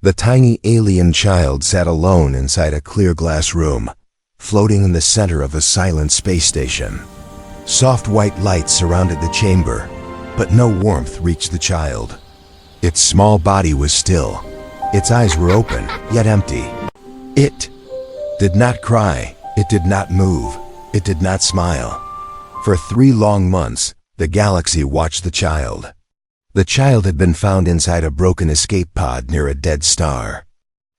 The tiny alien child sat alone inside a clear glass room, floating in the center of a silent space station. Soft white light surrounded the chamber, but no warmth reached the child. Its small body was still. Its eyes were open, yet empty. It did not cry. It did not move. It did not smile. For 3 long months, the galaxy watched the child. The child had been found inside a broken escape pod near a dead star.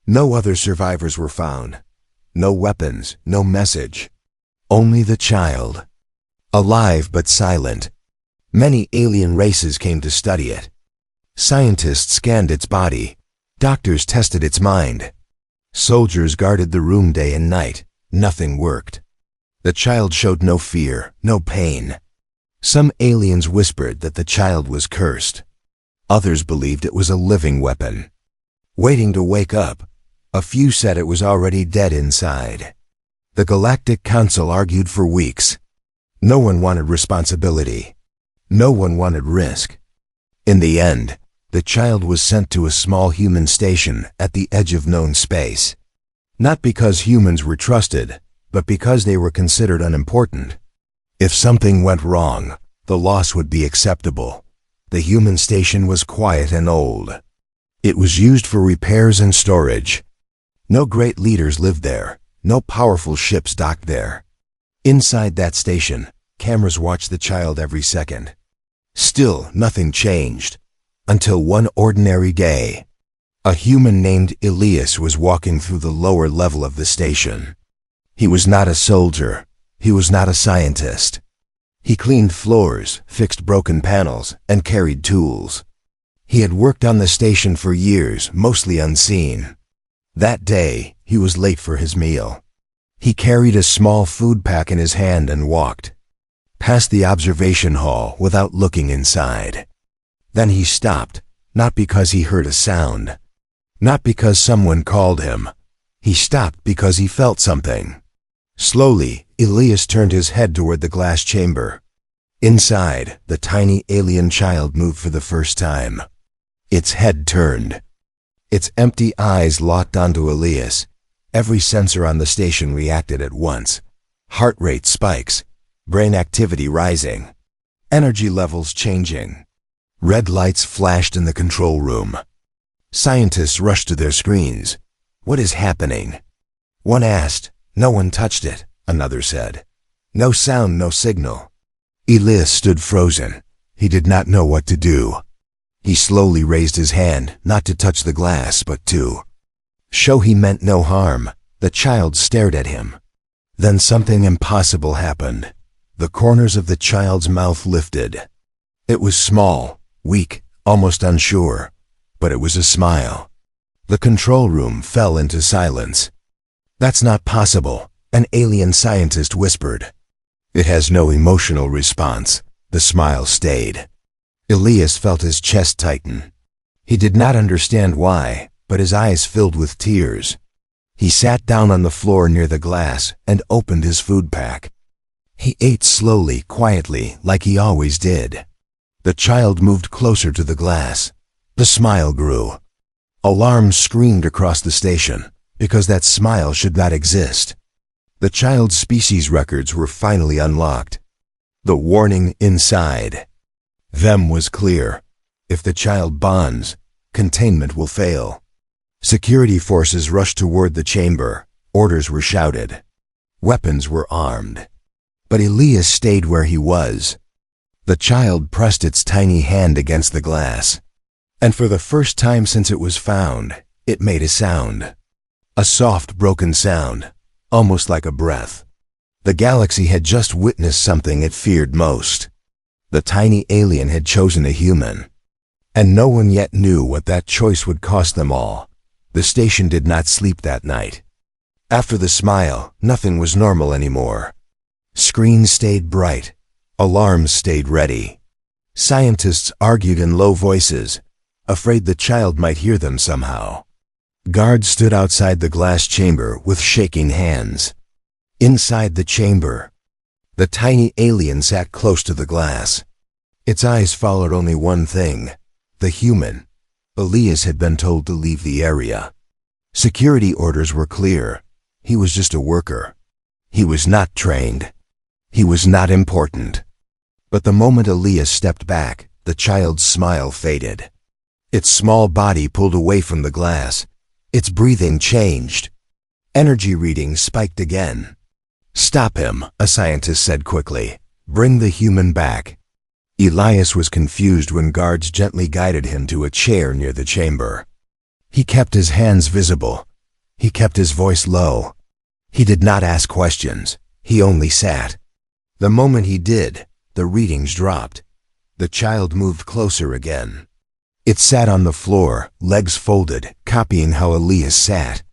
No other survivors were found. No weapons, no message. Only the child. Alive but silent. Many alien races came to study it. Scientists scanned its body. Doctors tested its mind. Soldiers guarded the room day and night. Nothing worked. The child showed no fear, no pain. Some aliens whispered that the child was cursed. Others believed it was a living weapon, waiting to wake up. A few said it was already dead inside. The Galactic Council argued for weeks. No one wanted responsibility. No one wanted risk. In the end, the child was sent to a small human station at the edge of known space. Not because humans were trusted, but because they were considered unimportant. If something went wrong, the loss would be acceptable. The human station was quiet and old. It was used for repairs and storage. No great leaders lived there. No powerful ships docked there. Inside that station, cameras watched the child every second. Still, nothing changed. Until one ordinary day, a human named Elias was walking through the lower level of the station. He was not a soldier. He was not a scientist. He cleaned floors, fixed broken panels, and carried tools. He had worked on the station for years, mostly unseen. That day, he was late for his meal. He carried a small food pack in his hand and walked past the observation hall without looking inside. Then he stopped, not because he heard a sound, not because someone called him. He stopped because he felt something. Slowly, Elias turned his head toward the glass chamber. Inside, the tiny alien child moved for the first time. Its head turned. Its empty eyes locked onto Elias. Every sensor on the station reacted at once. Heart rate spikes, brain activity rising, energy levels changing. Red lights flashed in the control room. Scientists rushed to their screens. What is happening? One asked. No one touched it, another said. No sound, no signal. Elias stood frozen. He did not know what to do. He slowly raised his hand, not to touch the glass, but to show he meant no harm. The child stared at him. Then something impossible happened. The corners of the child's mouth lifted. It was small, weak, almost unsure, but it was a smile. The control room fell into silence. That's not possible, an alien scientist whispered. It has no emotional response. The smile stayed. Elias felt his chest tighten. He did not understand why, but his eyes filled with tears. He sat down on the floor near the glass and opened his food pack. He ate slowly, quietly, like he always did. The child moved closer to the glass. The smile grew. Alarms screamed across the station, because that smile should not exist. The child's species records were finally unlocked. The warning inside them was clear. If the child bonds, containment will fail. Security forces rushed toward the chamber. Orders were shouted. Weapons were armed. But Elias stayed where he was. The child pressed its tiny hand against the glass. And for the first time since it was found, it made a sound. A soft, broken sound, almost like a breath. The galaxy had just witnessed something it feared most. The tiny alien had chosen a human. And no one yet knew what that choice would cost them all. The station did not sleep that night. After the smile, nothing was normal anymore. Screens stayed bright. Alarms stayed ready. Scientists argued in low voices, afraid the child might hear them somehow. Guards stood outside the glass chamber with shaking hands. Inside the chamber, the tiny alien sat close to the glass. Its eyes followed only one thing, the human. Elias had been told to leave the area. Security orders were clear. He was just a worker. He was not trained. He was not important. But the moment Elias stepped back, the child's smile faded. Its small body pulled away from the glass. Its breathing changed. Energy readings spiked again. "Stop him," a scientist said quickly. "Bring the human back." Elias was confused when guards gently guided him to a chair near the chamber. He kept his hands visible. He kept his voice low. He did not ask questions. He only sat. The moment he did, the readings dropped. The child moved closer again. It sat on the floor, legs folded, copying how Elias sat.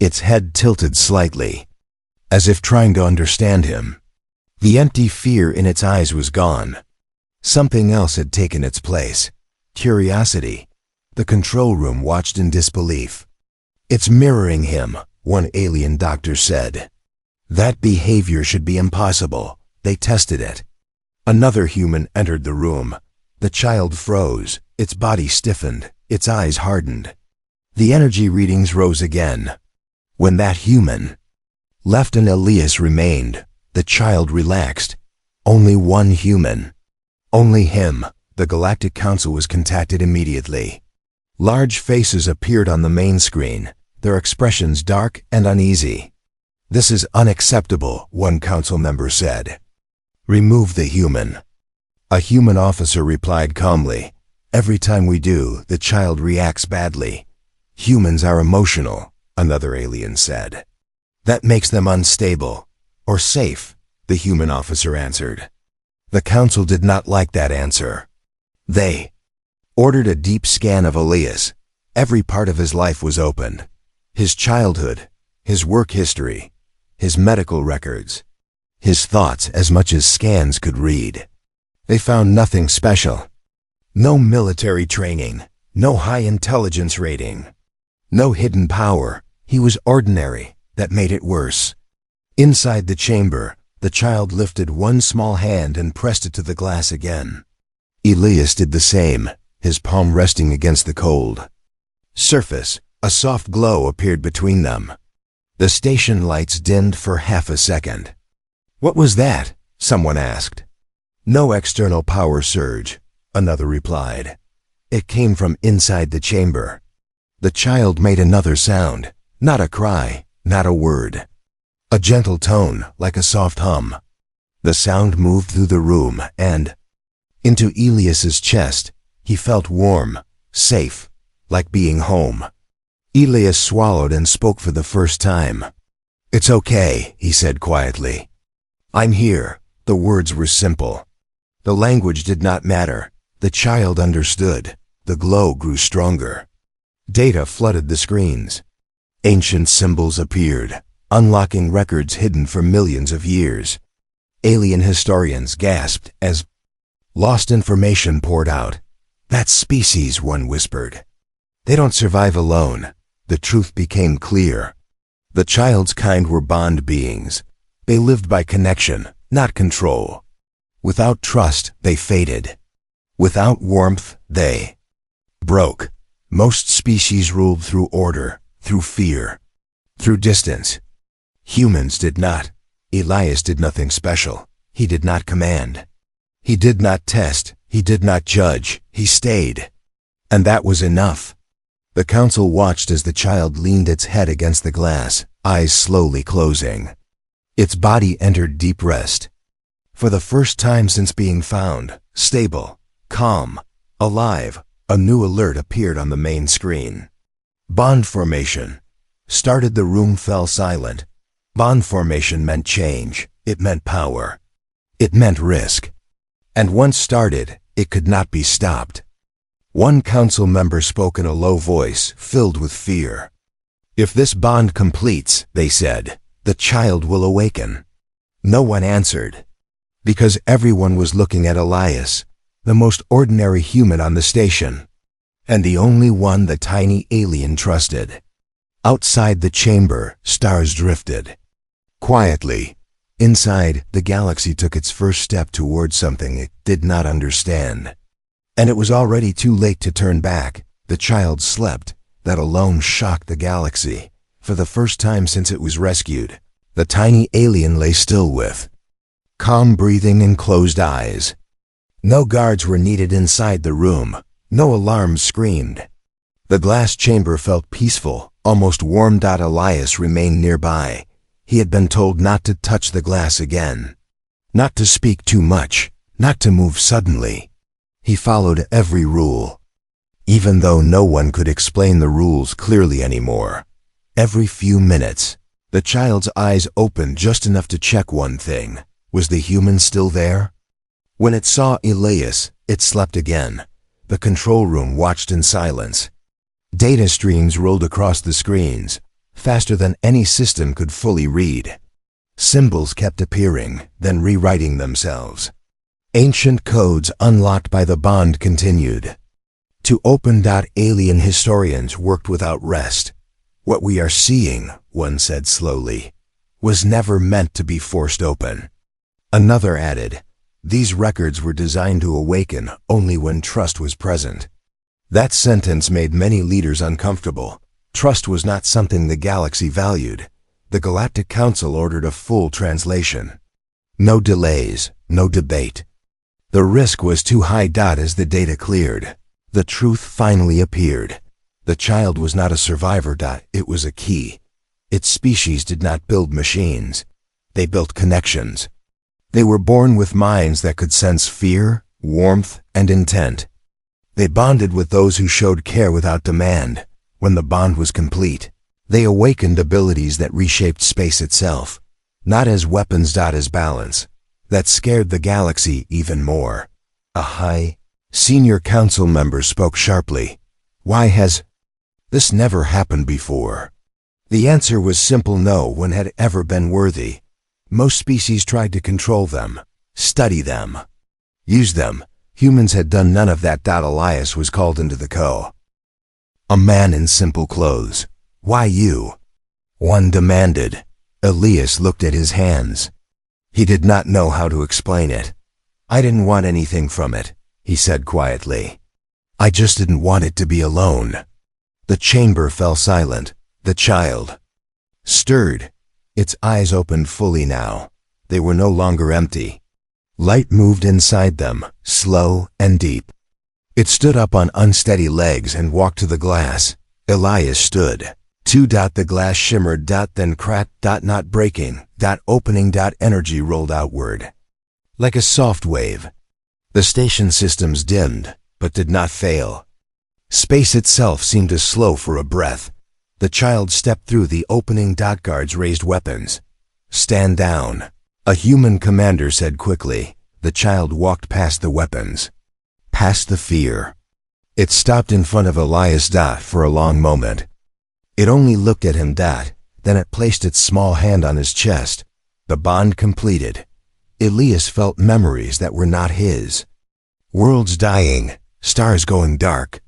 Its head tilted slightly, as if trying to understand him. The empty fear in its eyes was gone. Something else had taken its place. Curiosity. The control room watched in disbelief. "It's mirroring him," one alien doctor said. "That behavior should be impossible. They tested it." Another human entered the room. The child froze. Its body stiffened. Its eyes hardened. The energy readings rose again. When that human left and Elias remained, the child relaxed. Only one human. Only him. The Galactic Council was contacted immediately. Large faces appeared on the main screen, their expressions dark and uneasy. "This is unacceptable," one council member said. "Remove the human." A human officer replied calmly, "Every time we do, the child reacts badly. Humans are emotional," another alien said. "That makes them unstable or safe," the human officer answered. The council did not like that answer. They ordered a deep scan of Elias. Every part of his life was opened. His childhood, his work history, his medical records, his thoughts, as much as scans could read. They found nothing special. No military training, no high intelligence rating, no hidden power. He was ordinary. That made it worse. Inside the chamber, the child lifted one small hand and pressed it to the glass again. Elias did the same, his palm resting against the cold surface. A soft glow appeared between them. The station lights dimmed for half a second. "What was that?" someone asked. "No external power surge," another replied. "It came from inside the chamber." The child made another sound, not a cry, not a word. A gentle tone, like a soft hum. The sound moved through the room and into Elias's chest. He felt warm, safe, like being home. Elias swallowed and spoke for the first time. "It's okay," he said quietly. "I'm here." The words were simple. The language did not matter. The child understood. The glow grew stronger. Data flooded the screens. Ancient symbols appeared, unlocking records hidden for millions of years. Alien historians gasped as lost information poured out. "That species," one whispered. "They don't survive alone." The truth became clear. The child's kind were bond beings. They lived by connection, not control. Without trust, they faded. Without warmth, they broke. Most species ruled through order, through fear, through distance. Humans did not. Elias did nothing special. He did not command. He did not test. He did not judge. He stayed. And that was enough. The council watched as the child leaned its head against the glass, eyes slowly closing. Its body entered deep rest. For the first time since being found, stable, calm, alive, a new alert appeared on the main screen. Bond formation. Started. The room fell silent. Bond formation meant change. It meant power. It meant risk. And once started, it could not be stopped. One council member spoke in a low voice, filled with fear. "If this bond completes," they said, "the child will awaken." No one answered, because everyone was looking at Elias, the most ordinary human on the station, and the only one the tiny alien trusted. Outside the chamber, stars drifted. Quietly, inside, the galaxy took its first step toward something it did not understand. And it was already too late to turn back. The child slept. That alone shocked the galaxy. For the first time since it was rescued, the tiny alien lay still with calm breathing and closed eyes. No guards were needed inside the room. No alarms screamed. The glass chamber felt peaceful, almost warm. Elias remained nearby. He had been told not to touch the glass again, not to speak too much, not to move suddenly. He followed every rule, even though no one could explain the rules clearly anymore. Every few minutes, the child's eyes opened just enough to check one thing. Was the human still there? When it saw Elias, it slept again. The control room watched in silence. Data streams rolled across the screens, faster than any system could fully read. Symbols kept appearing, then rewriting themselves. Ancient codes unlocked by the bond continued. To open. Alien historians worked without rest. What we are seeing, one said slowly, was never meant to be forced open. Another added, these records were designed to awaken only when trust was present. That sentence made many leaders uncomfortable. Trust was not something the galaxy valued. The Galactic Council ordered a full translation. No delays, no debate. The risk was too high. As the data cleared, the truth finally appeared. The child was not a survivor. It was a key. Its species did not build machines. They built connections. They were born with minds that could sense fear, warmth, and intent. They bonded with those who showed care without demand. When the bond was complete, they awakened abilities that reshaped space itself, not as weapons. As balance. That scared the galaxy even more. A high, senior council member spoke sharply. Why has this never happened before? The answer was simple. No one had ever been worthy. Most species tried to control them, study them, use them. Humans had done none of that. Elias was called into the co. A man in simple clothes. Why you? One demanded. Elias looked at his hands. He did not know how to explain it. I didn't want anything from it, he said quietly. I just didn't want it to be alone. The chamber fell silent. The child stirred. Its eyes opened fully now. They were no longer empty. Light moved inside them, slow and deep. It stood up on unsteady legs and walked to the glass. Elias stood. The glass shimmered. Then cracked. Not breaking. Opening. Energy rolled outward. Like a soft wave. The station systems dimmed, but did not fail. Space itself seemed to slow for a breath. The child stepped through the opening. Guards raised weapons. Stand down, a human commander said quickly. The child walked past the weapons, past the fear. It stopped in front of Elias. For a long moment. It only looked at him. Then it placed its small hand on his chest. The bond completed. Elias felt memories that were not his. Worlds dying, stars going dark.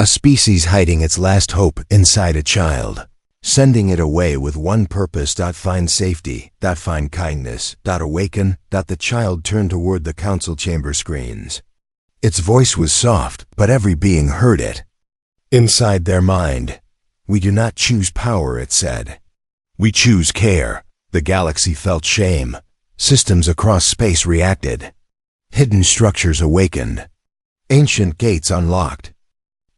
A species hiding its last hope inside a child, sending it away with one purpose. Find safety. Find kindness. Awaken. The child turned toward the council chamber screens. Its voice was soft, but every being heard it. Inside their mind, we do not choose power, it said. We choose care. The galaxy felt shame. Systems across space reacted. Hidden structures awakened. Ancient gates unlocked.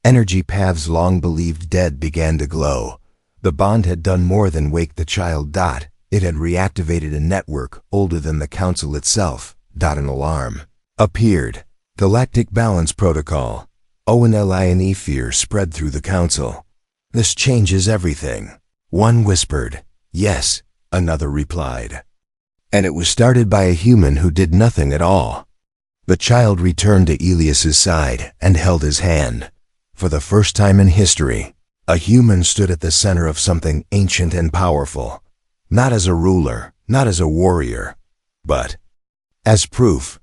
Energy paths long believed dead began to glow. The bond had done more than wake the child. It had reactivated a network older than the council itself. An alarm appeared. Galactic Balance Protocol. Owen fear spread through the council. This changes everything. One whispered, yes, another replied. And it was started by a human who did nothing at all. The child returned to Elias's side and held his hand. For the first time in history, a human stood at the center of something ancient and powerful. Not as a ruler, not as a warrior, but as proof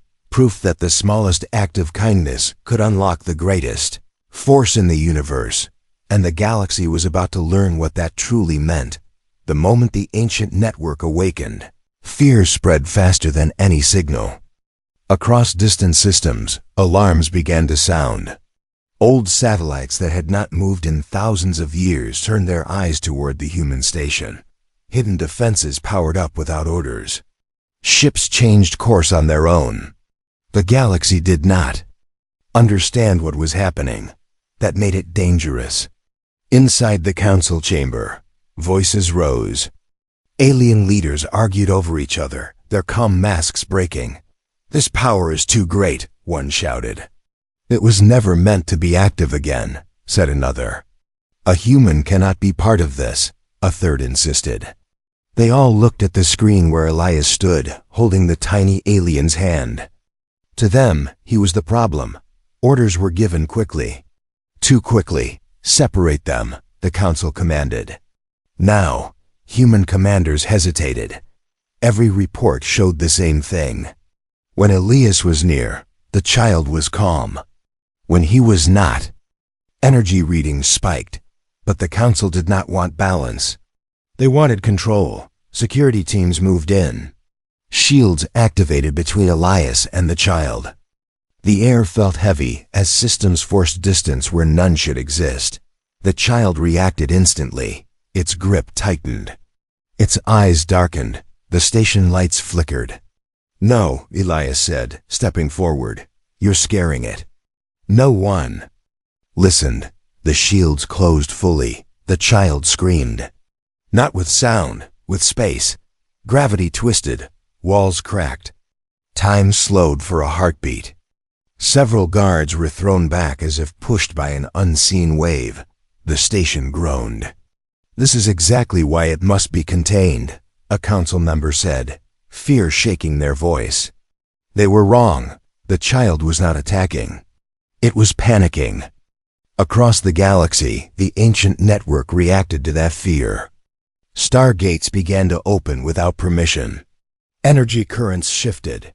that the smallest act of kindness could unlock the greatest force in the universe. And the galaxy was about to learn what that truly meant. The moment the ancient network awakened, fear spread faster than any signal. Across distant systems, alarms began to sound. Old satellites that had not moved in thousands of years turned their eyes toward the human station. Hidden defenses powered up without orders. Ships changed course on their own. The galaxy did not understand what was happening. That made it dangerous. Inside the council chamber, voices rose. Alien leaders argued over each other, their calm masks breaking. "This power is too great," one shouted. "It was never meant to be active again," said another. "A human cannot be part of this," a third insisted. They all looked at the screen where Elias stood, holding the tiny alien's hand. To them, he was the problem. Orders were given quickly. Too quickly. "Separate them," the council commanded. Now, human commanders hesitated. Every report showed the same thing. When Elias was near, the child was calm. When he was not, energy readings spiked. But the council did not want balance. They wanted control. Security teams moved in. Shields activated between Elias and the child. The air felt heavy as systems forced distance where none should exist. The child reacted instantly. Its grip tightened. Its eyes darkened. The station lights flickered. "No," Elias said, stepping forward. "You're scaring it." No one listened. The shields closed fully. The child screamed. Not with sound, with space. Gravity twisted. Walls cracked. Time slowed for a heartbeat. Several guards were thrown back as if pushed by an unseen wave. The station groaned. "This is exactly why it must be contained," a council member said, fear shaking their voice. They were wrong. The child was not attacking. It was panicking. Across the galaxy, the ancient network reacted to that fear. Stargates began to open without permission. Energy currents shifted.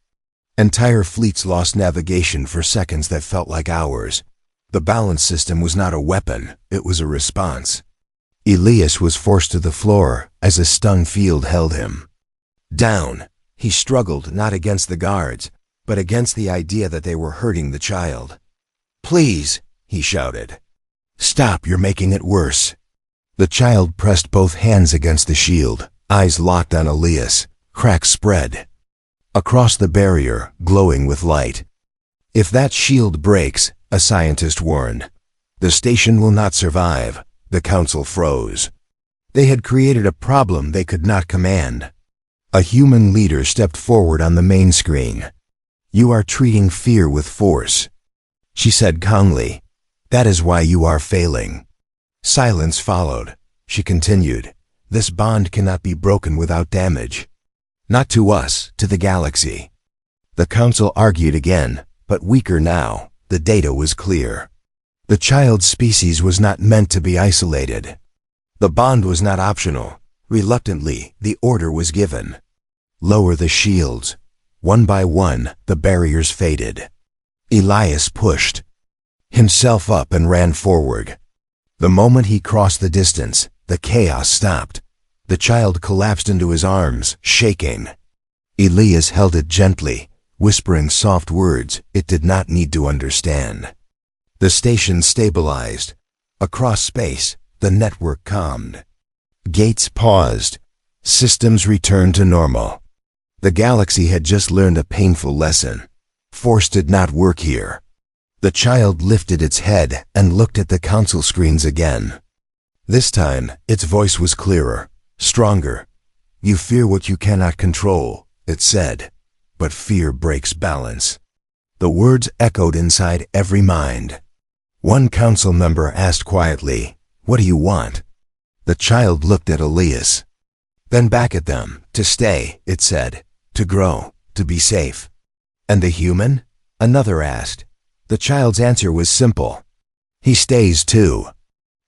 Entire fleets lost navigation for seconds that felt like hours. The balance system was not a weapon, it was a response. Elias was forced to the floor as a stung field held him. Down, he struggled not against the guards, but against the idea that they were hurting the child. "Please," he shouted. "Stop, you're making it worse." The child pressed both hands against the shield, eyes locked on Elias. Cracks spread. Across the barrier, glowing with light. "If that shield breaks," a scientist warned, "the station will not survive." The council froze. They had created a problem they could not command. A human leader stepped forward on the main screen. "You are treating fear with force," she said calmly. "That is why you are failing." Silence followed. She continued, "This bond cannot be broken without damage. Not to us, to the galaxy." The council argued again, but weaker now. The data was clear. The child's species was not meant to be isolated. The bond was not optional. Reluctantly, the order was given. Lower the shields. One by one, the barriers faded. Elias pushed himself up and ran forward. The moment he crossed the distance, the chaos stopped. The child collapsed into his arms, shaking. Elias held it gently, whispering soft words it did not need to understand. The station stabilized. Across space, the network calmed. Gates paused. Systems returned to normal. The galaxy had just learned a painful lesson. Force did not work here. The child lifted its head and looked at the council screens again. This time, its voice was clearer, stronger. "You fear what you cannot control," it said, "but fear breaks balance." The words echoed inside every mind. One council member asked quietly, "What do you want?" The child looked at Elias. Then back at them. "To stay," it said, "to grow, to be safe." "And the human?" another asked. The child's answer was simple. "He stays too."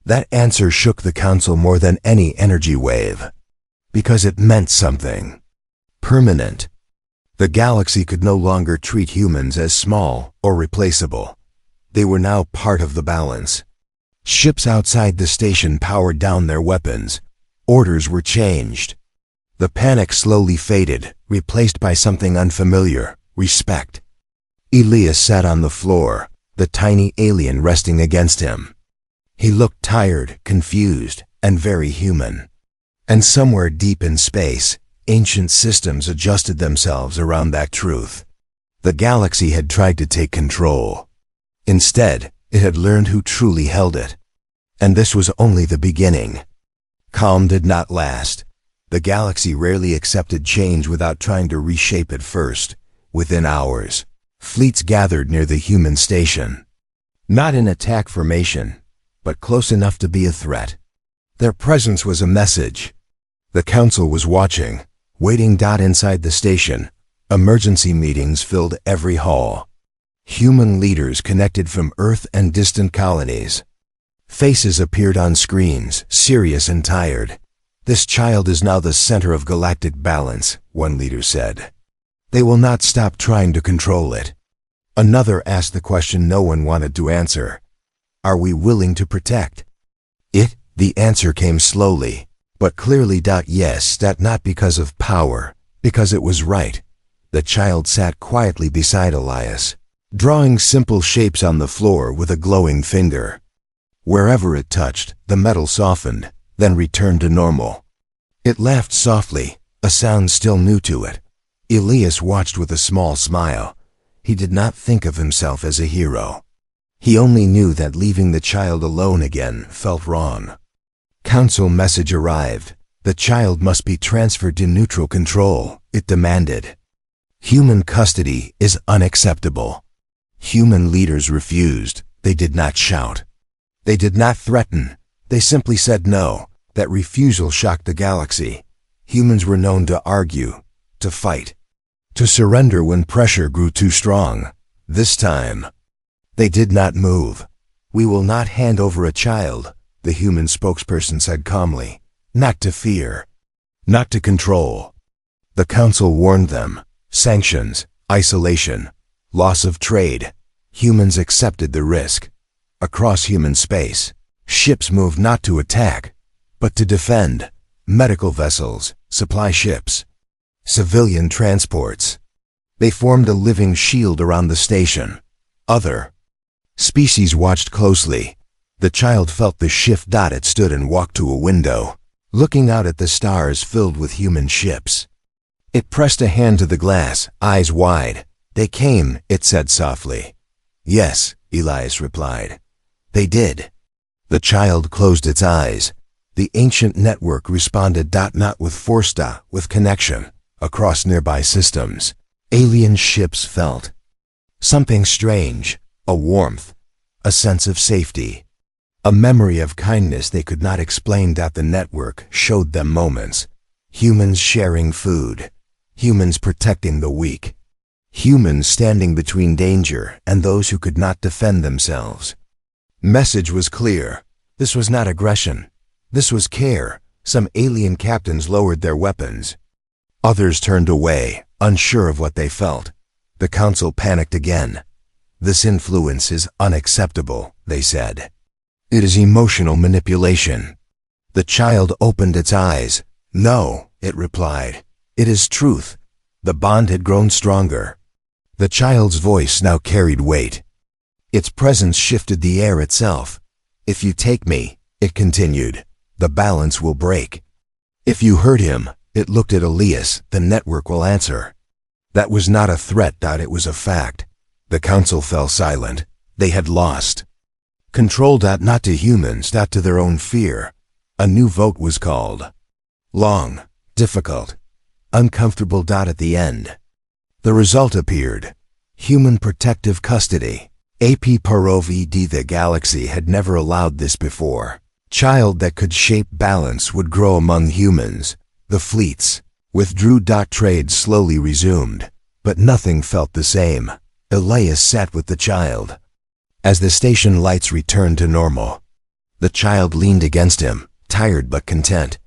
That answer shook the council more than any energy wave. Because it meant something. Permanent. The galaxy could no longer treat humans as small or replaceable. They were now part of the balance. Ships outside the station powered down their weapons. Orders were changed. The panic slowly faded, replaced by something unfamiliar: respect. Elias sat on the floor, the tiny alien resting against him. He looked tired, confused, and very human. And somewhere deep in space, ancient systems adjusted themselves around that truth. The galaxy had tried to take control. Instead, it had learned who truly held it. And this was only the beginning. Calm did not last. The galaxy rarely accepted change without trying to reshape it first. Within hours, fleets gathered near the human station. Not in attack formation, but close enough to be a threat. Their presence was a message. The council was watching, waiting. Inside the station, emergency meetings filled every hall. Human leaders connected from Earth and distant colonies. Faces appeared on screens, serious and tired. "This child is now the center of galactic balance," one leader said. "They will not stop trying to control it." Another asked the question no one wanted to answer. "Are we willing to protect it?" The answer came slowly, but clearly. Yes, not because of power, because it was right. The child sat quietly beside Elias, drawing simple shapes on the floor with a glowing finger. Wherever it touched, the metal softened, then returned to normal. It laughed softly, a sound still new to it. Elias watched with a small smile. He did not think of himself as a hero. He only knew that leaving the child alone again felt wrong. Council message arrived. The child must be transferred to neutral control, it demanded. Human custody is unacceptable. Human leaders refused. They did not shout. They did not threaten. They simply said no. That refusal shocked the galaxy. Humans were known to argue, to fight, to surrender when pressure grew too strong. This time, they did not move. "We will not hand over a child," the human spokesperson said calmly. "Not to fear, not to control." The council warned them. Sanctions, isolation, loss of trade. Humans accepted the risk. Across human space, ships moved not to attack, but to defend. Medical vessels, supply ships, civilian transports. They formed a living shield around the station. Other species watched closely. The child felt the shift. It stood and walked to a window, looking out at the stars filled with human ships. It pressed a hand to the glass, eyes wide. "They came," it said softly. "Yes," Elias replied. "They did." The child closed its eyes. The ancient network responded. Not with force, with connection. Across nearby systems, alien ships felt something strange, a warmth, a sense of safety, a memory of kindness they could not explain. The network showed them moments. Humans sharing food, humans protecting the weak, humans standing between danger and those who could not defend themselves. Message was clear. This was not aggression. This was care. Some alien captains lowered their weapons. Others turned away, unsure of what they felt. The council panicked again. "This influence is unacceptable," they said. "It is emotional manipulation." The child opened its eyes. "No," it replied. "It is truth." The bond had grown stronger. The child's voice now carried weight. Its presence shifted the air itself. "If you take me," it continued, "the balance will break. If you hurt him," it looked at Elias, "the network will answer." That was not a threat. It was a fact. The council fell silent. They had lost control. Not to humans, to their own fear. A new vote was called. Long, difficult, uncomfortable. At the end, the result appeared. Human protective custody. AP Parov. The galaxy had never allowed this before. Child that could shape balance would grow among humans. The fleets withdrew. Trade slowly resumed, but nothing felt the same. Elias sat with the child. As the station lights returned to normal, the child leaned against him, tired but content.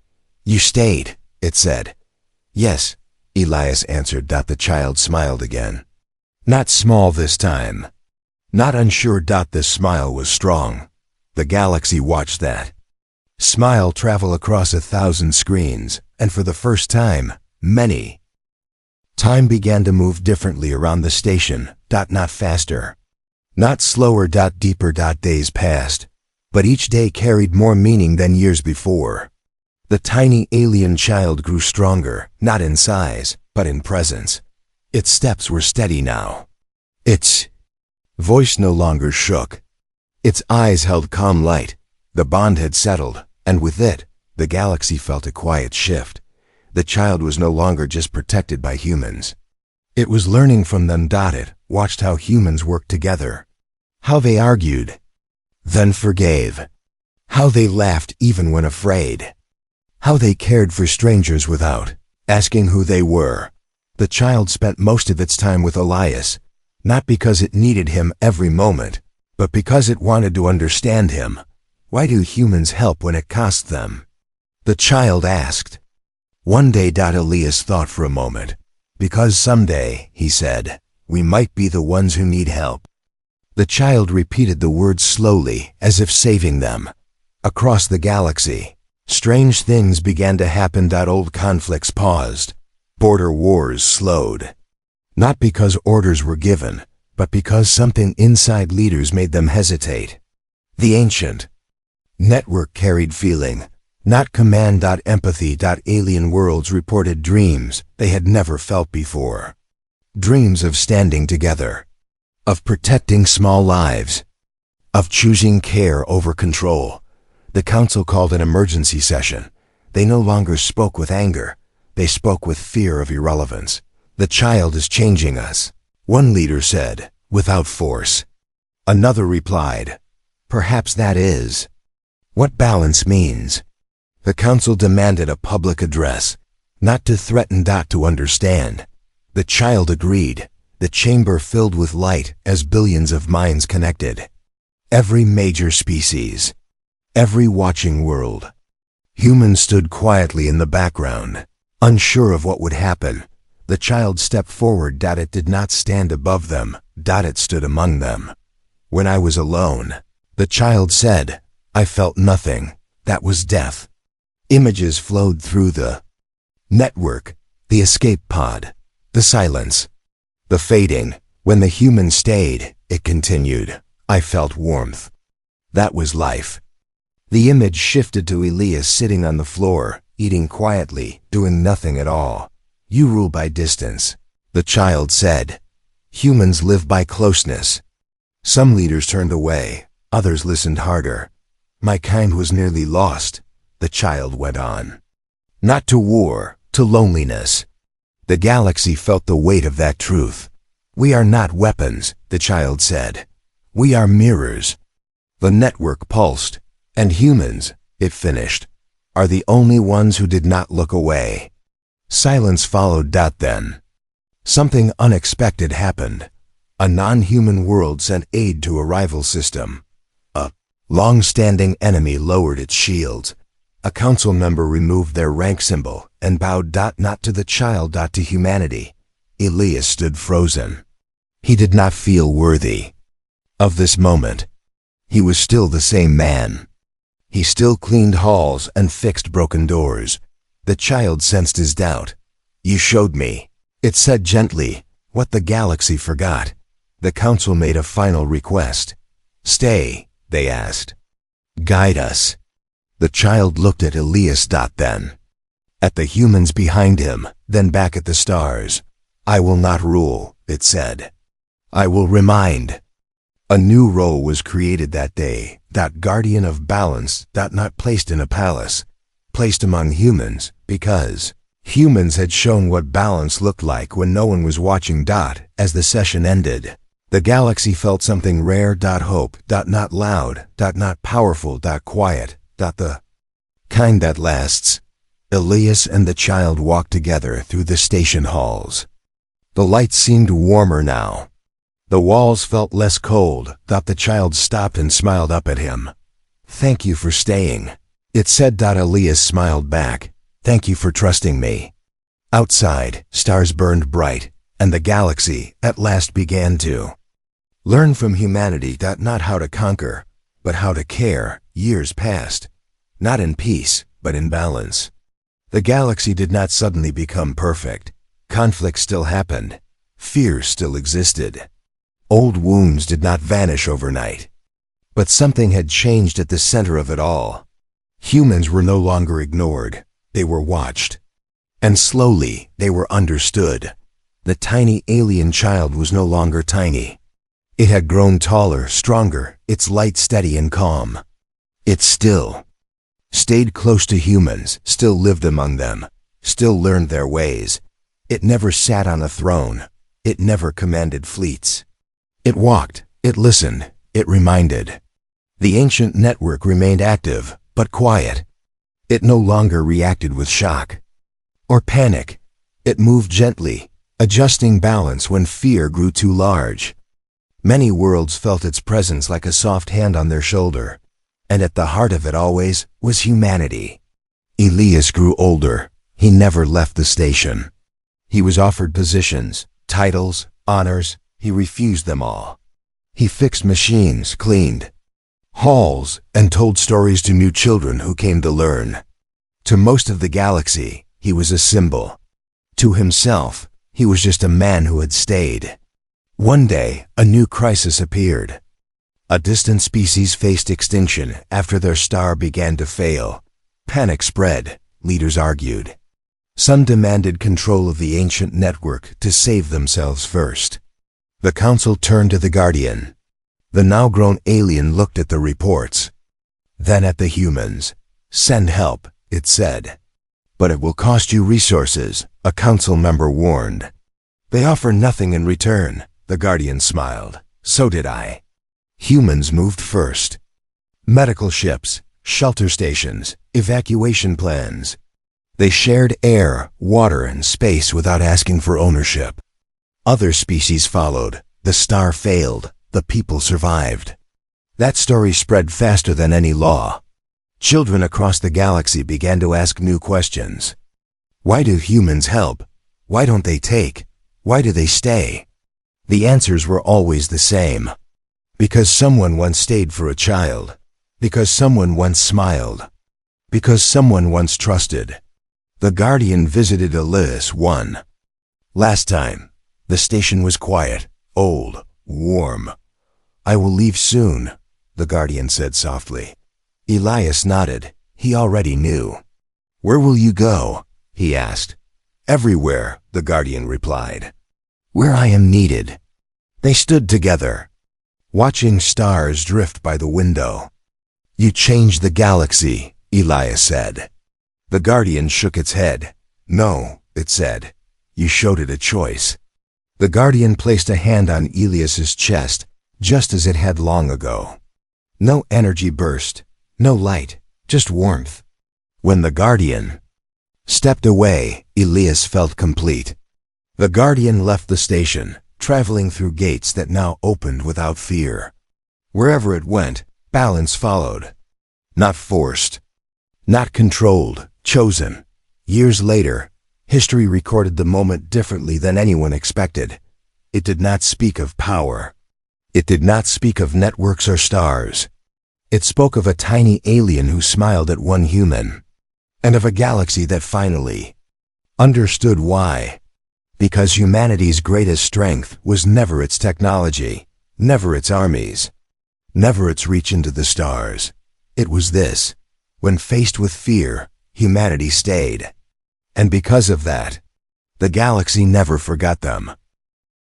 "You stayed," it said. "Yes," Elias answered. The child smiled again. Not small this time. Not unsure. The smile was strong. The galaxy watched that smile travel across 1,000 screens, and for the first time, many. Time began to move differently around the station. Not faster, Not slower, deeper. Days passed, but each day carried more meaning than years before. The tiny alien child grew stronger, not in size, but in presence. Its steps were steady now. Its voice no longer shook. Its eyes held calm light. The bond had settled, and with it, the galaxy felt a quiet shift. The child was no longer just protected by humans. It was learning from them. It watched how humans worked together, how they argued, then forgave, how they laughed even when afraid, how they cared for strangers without asking who they were. The child spent most of its time with Elias, not because it needed him every moment, but because it wanted to understand him. Why do humans help when it costs them? The child asked. One day. Elias thought for a moment. Because someday, he said, we might be the ones who need help. The child repeated the words slowly, as if saving them. Across the galaxy, strange things began to happen. Old conflicts paused. Border wars slowed. Not because orders were given, but because something inside leaders made them hesitate. The ancient network carried feeling, not command. Empathy. Alien worlds reported dreams they had never felt before. Dreams of standing together, of protecting small lives, of choosing care over control. The council called an emergency session. They no longer spoke with anger. They spoke with fear of irrelevance. The child is changing us, one leader said, without force. Another replied, perhaps that is what balance means. The council demanded a public address, not to threaten, to understand. The child agreed. The chamber filled with light as billions of minds connected. Every major species, every watching world. Humans stood quietly in the background, unsure of what would happen. The child stepped forward. It did not stand above them. It stood among them. When I was alone, the child said, I felt nothing. That was death. Images flowed through the network, the escape pod, the silence, the fading. When the human stayed, it continued. I felt warmth. That was life. The image shifted to Elias sitting on the floor, eating quietly, doing nothing at all. You rule by distance, the child said. Humans live by closeness. Some leaders turned away, others listened harder. My kind was nearly lost, the child went on. Not to war, to loneliness. The galaxy felt the weight of that truth. We are not weapons, the child said. We are mirrors. The network pulsed, and humans, it finished, are the only ones who did not look away. Silence followed. Then something unexpected happened. A non-human world sent aid to a rival system. A long-standing enemy lowered its shields. A council member removed their rank symbol and bowed. Not to the child, to humanity. Elias stood frozen. He did not feel worthy of this moment. He was still the same man. He still cleaned halls and fixed broken doors. The child sensed his doubt. You showed me, it said gently, what the galaxy forgot. The council made a final request. Stay, they asked. Guide us. The child looked at Elias. Then at the humans behind him, then back at the stars. I will not rule, it said. I will remind. A new role was created that day. Guardian of balance. Not placed in a palace, placed among humans, because humans had shown what balance looked like when no one was watching. As the session ended, the galaxy felt something rare. Hope. Not loud. Not powerful. Quiet. The kind that lasts. Elias and the child walked together through the station halls. The lights seemed warmer now. The walls felt less cold. The child stopped and smiled up at him. Thank you for staying, it said. Elias smiled back. Thank you for trusting me. Outside, stars burned bright, and the galaxy at last began to learn from humanity. Not how to conquer, but how to care. Years passed, not in peace, but in balance. The galaxy did not suddenly become perfect. Conflict still happened. Fear still existed. Old wounds did not vanish overnight. But something had changed at the center of it all. Humans were no longer ignored. They were watched. And slowly, they were understood. The tiny alien child was no longer tiny. It had grown taller, stronger, its light steady and calm. It still stayed close to humans, still lived among them, still learned their ways. It never sat on a throne. It never commanded fleets. It walked, it listened, it reminded. The ancient network remained active, but quiet. It no longer reacted with shock or panic. It moved gently, adjusting balance when fear grew too large. Many worlds felt its presence like a soft hand on their shoulder, and at the heart of it always was humanity. Elias grew older. He never left the station. He was offered positions, titles, honors. He refused them all. He fixed machines, cleaned halls, and told stories to new children who came to learn. To most of the galaxy, he was a symbol. To himself, he was just a man who had stayed. One day, a new crisis appeared. A distant species faced extinction after their star began to fail. Panic spread, leaders argued. Some demanded control of the ancient network to save themselves first. The council turned to the Guardian. The now-grown alien looked at the reports, then at the humans. Send help, it said. But it will cost you resources, a council member warned. They offer nothing in return, the Guardian smiled. So did I. Humans moved first. Medical ships, shelter stations, evacuation plans. They shared air, water, and space without asking for ownership. Other species followed. The star failed. The people survived. That story spread faster than any law. Children across the galaxy began to ask new questions. Why do humans help? Why don't they take? Why do they stay? The answers were always the same. Because someone once stayed for a child. Because someone once smiled. Because someone once trusted. The Guardian visited Elias 1. Last time, the station was quiet, old, warm. I will leave soon, the Guardian said softly. Elias nodded. He already knew. Where will you go? He asked. Everywhere, the Guardian replied. Where I am needed. They stood together, watching stars drift by the window. You changed the galaxy, Elias said. The Guardian shook its head. No, it said. You showed it a choice. The Guardian placed a hand on Elias's chest, just as it had long ago. No energy burst, no light, just warmth. When the Guardian stepped away, Elias felt complete. The Guardian left the station, traveling through gates that now opened without fear. Wherever it went, balance followed. Not forced, not controlled, chosen. Years later, history recorded the moment differently than anyone expected. It did not speak of power. It did not speak of networks or stars. It spoke of a tiny alien who smiled at one human, and of a galaxy that finally understood why. Because humanity's greatest strength was never its technology, never its armies, never its reach into the stars. It was this: when faced with fear, humanity stayed. And because of that, the galaxy never forgot them.